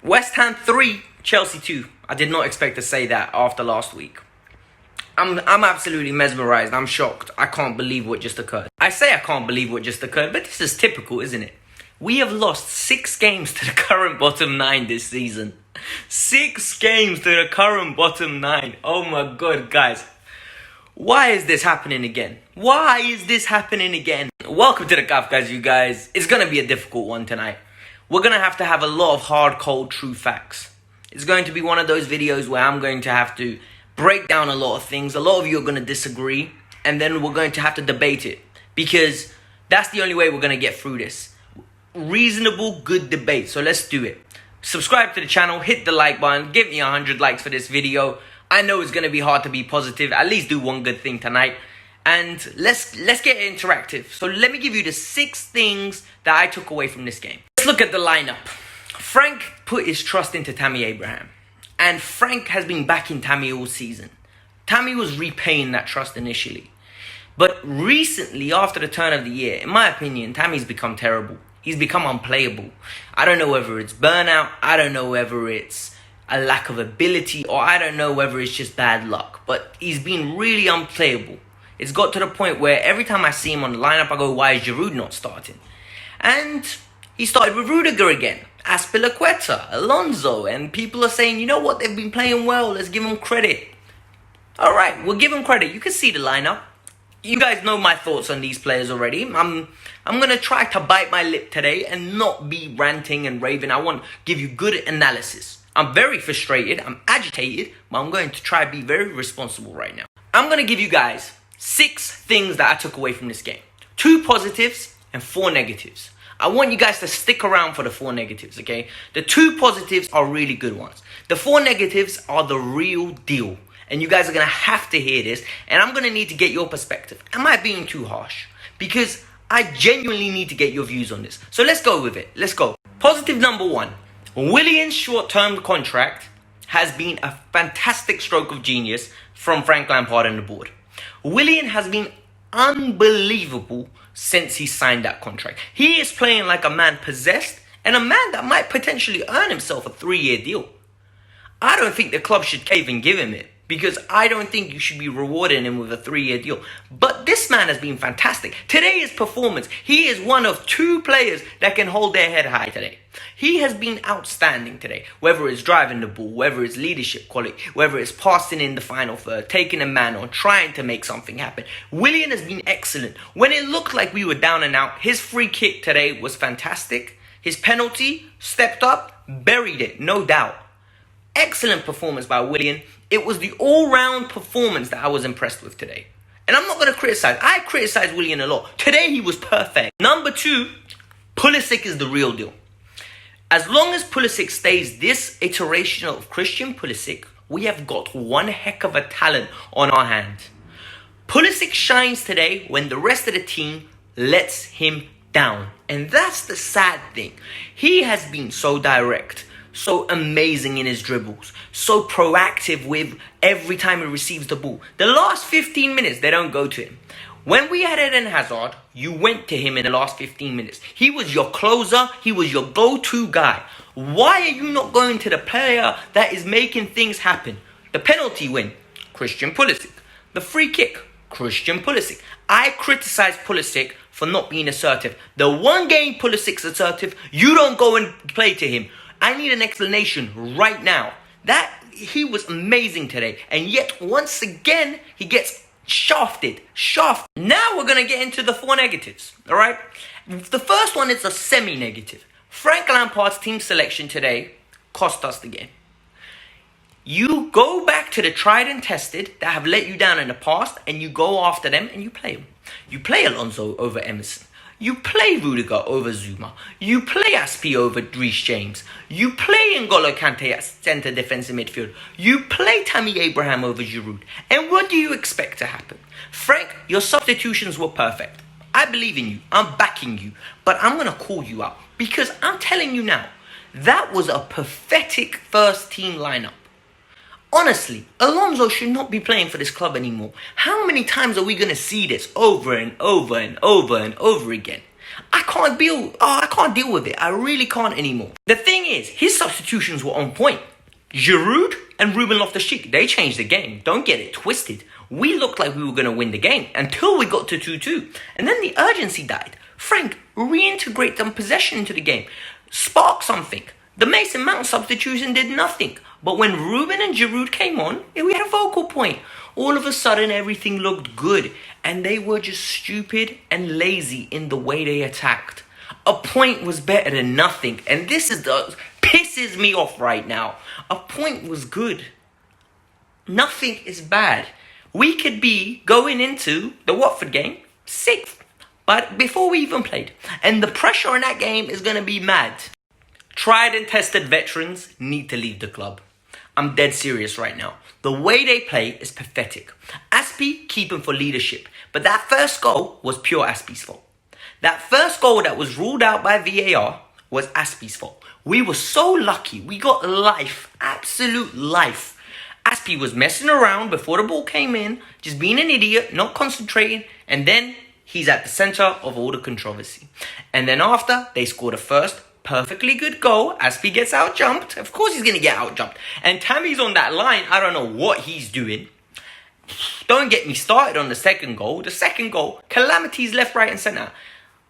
West Ham 3, Chelsea 2. I did not expect to say that after last week. I'm absolutely mesmerized. I'm shocked. I can't believe what just occurred. I say I can't believe what just occurred, but this is typical, isn't it? We have lost 6 games to the current bottom 9 this season. 6 games to the current bottom 9. Oh my god, guys. Why is this happening again? Why is this happening again? Welcome to the Kavkas, you guys. It's going to be a difficult one tonight. We're going to have a lot of hard, cold, true facts. It's going to be one of those videos where I'm going to have to break down a lot of things. A lot of you are going to disagree, and then we're going to have to debate it, because that's the only way we're going to get through this. Reasonable, good debate. So let's do it. Subscribe to the channel, hit the like button, give me 100 likes for this video. I know it's going to be hard to be positive. At least do one good thing tonight. And let's get interactive. So let me give you the 6 things that I took away from this game. Let's look at the lineup. Frank put his trust into Tammy Abraham. And Frank has been backing Tammy all season. Tammy was repaying that trust initially. But recently, after the turn of the year, in my opinion, Tammy's become terrible. He's become unplayable. I don't know whether it's burnout. I don't know whether it's a lack of ability. Or I don't know whether it's just bad luck. But he's been really unplayable. It's got to the point where every time I see him on the lineup, I go, why is Giroud not starting? And he started with Rudiger again. Azpilicueta, Alonso, and people are saying, you know what, they've been playing well, let's give them credit. Alright, we'll give them credit. You can see the lineup. You guys know my thoughts on these players already. I'm going to try to bite my lip today and not be ranting and raving. I want to give you good analysis. I'm very frustrated, I'm agitated, but I'm going to try to be very responsible right now. I'm going to give you guys 6 things that I took away from this game. 2 positives and 4 negatives. I want you guys to stick around for the 4 negatives, okay? The 2 positives are really good ones. The 4 negatives are the real deal. And you guys are going to have to hear this. And I'm going to need to get your perspective. Am I being too harsh? Because I genuinely need to get your views on this. So let's go with it. Let's go. Positive number 1. Willian's short-term contract has been a fantastic stroke of genius from Frank Lampard and the board. Willian has been unbelievable since he signed that contract. He is playing like a man possessed and a man that might potentially earn himself a 3-year deal. I don't think the club should cave and give him it, because I don't think you should be rewarding him with a 3-year deal. But this man has been fantastic. Today, his performance, he is one of 2 players that can hold their head high today. He has been outstanding today, whether it's driving the ball, whether it's leadership quality, whether it's passing in the final third, taking a man on, trying to make something happen. Willian has been excellent. When it looked like we were down and out, his free kick today was fantastic. His penalty, stepped up, buried it, no doubt. Excellent performance by Willian. It was the all-round performance that I was impressed with today. And I'm not going to criticize. I criticize Willian a lot. Today, he was perfect. Number 2, Pulisic is the real deal. As long as Pulisic stays this iteration of Christian Pulisic, we have got one heck of a talent on our hands. Pulisic shines today when the rest of the team lets him down. And that's the sad thing. He has been so direct, so amazing in his dribbles, so proactive with every time he receives the ball. The last 15 minutes, they don't go to him. When we had Eden Hazard, you went to him in the last 15 minutes. He was your closer. He was your go-to guy. Why are you not going to the player that is making things happen? The penalty win, Christian Pulisic. The free kick, Christian Pulisic. I criticize Pulisic for not being assertive. The one game Pulisic's assertive, you don't go and play to him. I need an explanation right now. He was amazing today. And yet, once again, he gets shafted. Now we're going to get into the 4 negatives. All right? The first one is a semi-negative. Frank Lampard's team selection today cost us the game. You go back to the tried and tested that have let you down in the past, and you go after them and you play them. You play Alonso over Emerson. You play Rudiger over Zuma. You play Aspi over Reece James. You play N'Golo Kante at centre defensive midfield. You play Tammy Abraham over Giroud. And what do you expect to happen? Frank, your substitutions were perfect. I believe in you. I'm backing you. But I'm going to call you out. Because I'm telling you now, that was a pathetic first team lineup. Honestly, Alonso should not be playing for this club anymore. How many times are we going to see this over and over and over and over again? I can't deal with it. I really can't anymore. The thing is, his substitutions were on point. Giroud and Ruben Loftus-Cheek, they changed the game. Don't get it twisted. We looked like we were going to win the game until we got to 2-2. And then the urgency died. Frank, reintegrate some possession into the game. Spark something. The Mason Mount substitution did nothing. But when Ruben and Giroud came on, we had a focal point. All of a sudden, everything looked good. And they were just stupid and lazy in the way they attacked. A point was better than nothing. And this is the pisses me off right now. A point was good. Nothing is bad. We could be going into the Watford game 6th. But before we even played. And the pressure on that game is going to be mad. Tried and tested veterans need to leave the club. I'm dead serious right now. The way they play is pathetic. Aspie keep him for leadership. But that first goal was pure Aspie's fault. That first goal that was ruled out by VAR was Aspie's fault. We were so lucky. We got life. Absolute life. Aspie was messing around before the ball came in. Just being an idiot. Not concentrating. And then he's at the centre of all the controversy. And then after, they scored a first perfectly good goal. Aspie gets out-jumped. Of course he's going to get out-jumped. And Tammy's on that line. I don't know what he's doing. Don't get me started on the second goal. The second goal, calamities left, right and centre.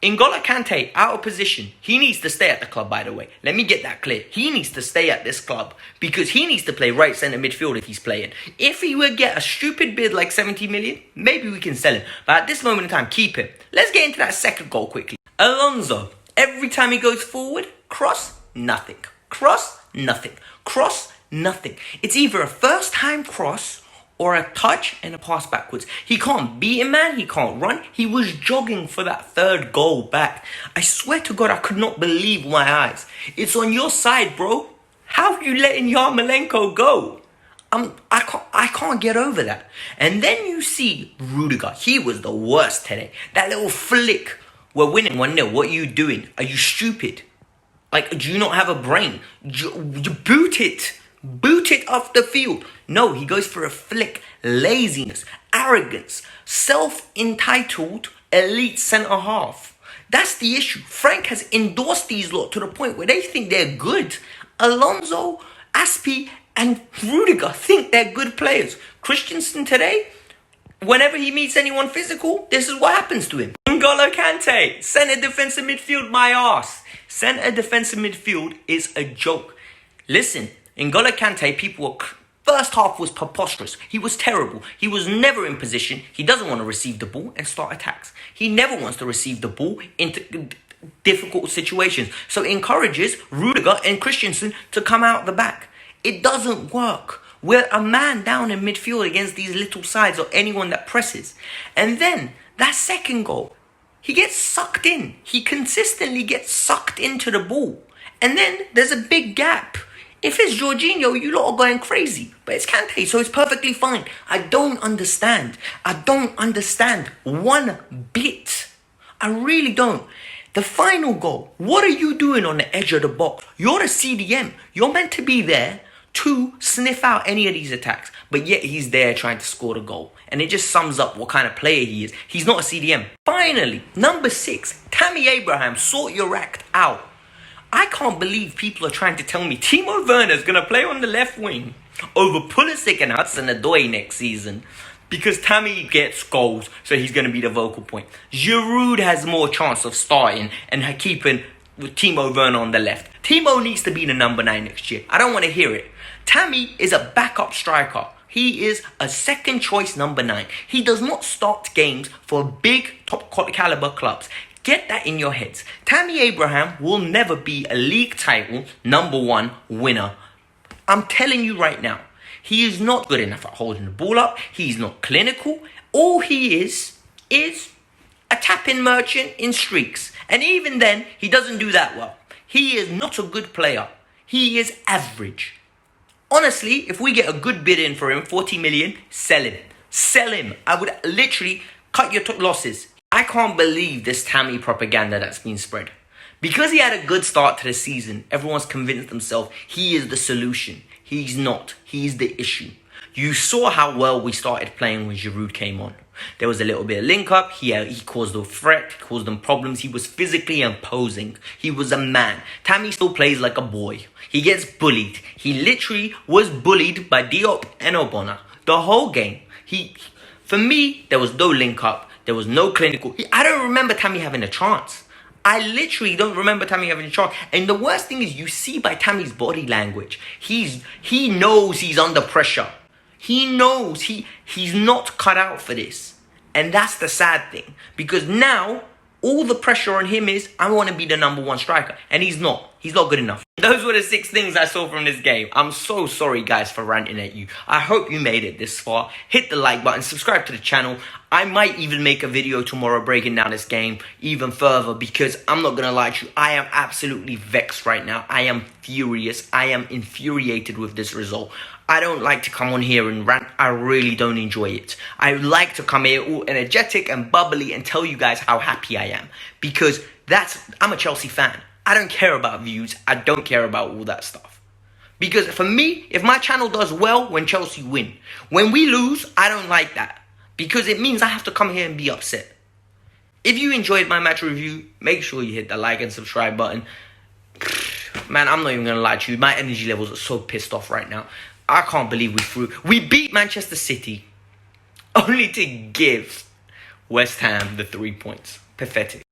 N'Golo Kante, out of position. He needs to stay at the club, by the way. Let me get that clear. He needs to stay at this club because he needs to play right centre midfield if he's playing. If he would get a stupid bid like 70 million, maybe we can sell him. But at this moment in time, keep him. Let's get into that second goal quickly. Alonso, every time he goes forward, cross, nothing. Cross, nothing. Cross, nothing. It's either a first-time cross or a touch and a pass backwards. He can't beat a man. He can't run. He was jogging for that third goal back. I swear to God, I could not believe my eyes. It's on your side, bro. How are you letting Yarmolenko go? I can't get over that. And then you see Rudiger. He was the worst today. That little flick. We're winning 1-0. What are you doing? Are you stupid? Like, do you not have a brain? You boot it. Boot it off the field. No, he goes for a flick. Laziness, arrogance, self-entitled elite centre-half. That's the issue. Frank has endorsed these lot to the point where they think they're good. Alonso, Aspie and Rudiger think they're good players. Christensen today, whenever he meets anyone physical, this is what happens to him. N'Golo Kante, centre defensive midfield, my ass. Centre defensive midfield is a joke. Listen, N'Golo Kante, first half was preposterous. He was terrible. He was never in position. He doesn't want to receive the ball and start attacks. He never wants to receive the ball into difficult situations. So encourages Rudiger and Christensen to come out the back. It doesn't work. We're a man down in midfield against these little sides or anyone that presses. And then that second goal, he gets sucked in. He consistently gets sucked into the ball. And then there's a big gap. If it's Jorginho, you lot are going crazy. But it's Kante, so it's perfectly fine. I don't understand. I don't understand one bit. I really don't. The final goal, what are you doing on the edge of the box? You're a CDM. You're meant to be there to sniff out any of these attacks. But yet he's there trying to score the goal. And it just sums up what kind of player he is. He's not a CDM. Finally, number 6, Tammy Abraham, sort your act out. I can't believe people are trying to tell me Timo Werner's going to play on the left wing over Pulisic and Hudson-Odoi next season because Tammy gets goals, so he's going to be the vocal point. Giroud has more chance of starting and keeping with Timo Werner on the left. Timo needs to be the number 9 next year. I don't want to hear it. Tammy is a backup striker. He is a second choice number 9. He does not start games for big top caliber clubs. Get that in your heads. Tammy Abraham will never be a league title number 1 winner. I'm telling you right now. He is not good enough at holding the ball up. He's not clinical. All he is a tapping merchant in streaks. And even then, he doesn't do that well. He is not a good player. He is average. Honestly, if we get a good bid in for him, 40 million, sell him. Sell him. I would literally cut your losses. I can't believe this Tammy propaganda that's been spread. Because he had a good start to the season, everyone's convinced themselves he is the solution. He's not. He's the issue. You saw how well we started playing when Giroud came on. There was a little bit of link up. He caused a threat, he caused them problems. He was physically imposing. He was a man. Tammy still plays like a boy. He gets bullied. He literally was bullied by Diop and Obona the whole game. For me, there was no link up. There was no clinical. I don't remember Tammy having a chance. I literally don't remember Tammy having a chance. And the worst thing is, you see by Tammy's body language, he knows he's under pressure. He knows he's not cut out for this. And that's the sad thing. Because now, all the pressure on him is, I want to be the number one striker. And he's not. He's not good enough. Those were the 6 things I saw from this game. I'm so sorry, guys, for ranting at you. I hope you made it this far. Hit the like button, subscribe to the channel. I might even make a video tomorrow breaking down this game even further, because I'm not going to lie to you, I am absolutely vexed right now. I am furious. I am infuriated with this result. I don't like to come on here and rant. I really don't enjoy it. I like to come here all energetic and bubbly and tell you guys how happy I am, because I'm a Chelsea fan. I don't care about views. I don't care about all that stuff. Because for me, if my channel does well when Chelsea win, when we lose, I don't like that. Because it means I have to come here and be upset. If you enjoyed my match review, make sure you hit the like and subscribe button. Man, I'm not even going to lie to you. My energy levels are so pissed off right now. I can't believe we beat Manchester City only to give West Ham the 3 points. Pathetic.